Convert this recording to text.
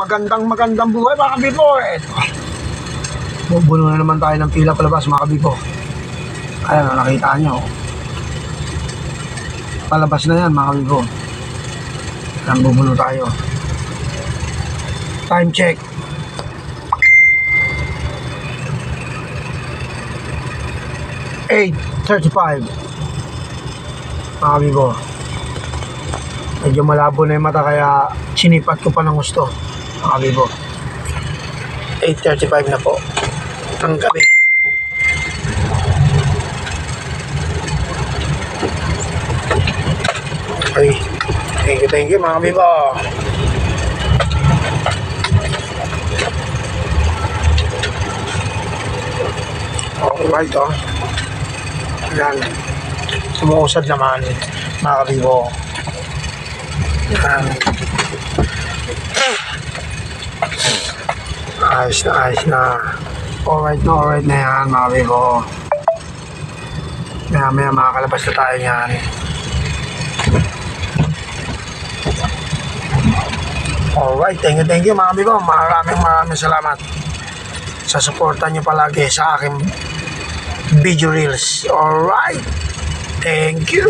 magandang buhay mga kabibo. Ito. Bubuno na naman tayo ng pila palabas mga kabibo. Ayan, nakita nyo. Palabas na yan mga kabibo. Ayan, bubuno tayo. Time check. 8:35 mga kabibo. Medyo malabo na yung mata kaya sinipat ko pa ng gusto mga kabibo. 8:35 na po ng gabi. Okay, thank you mga kabibo. Okay ba ito? Yan, sumuusad naman mga kabibo. Yan. Ayos na. Alright na yan mga kabibo. Maya makakalabas na tayo yan. Alright, thank you mga kabibo. Maraming salamat sa suporta nyo palagi sa aking video reels. Alright, thank you.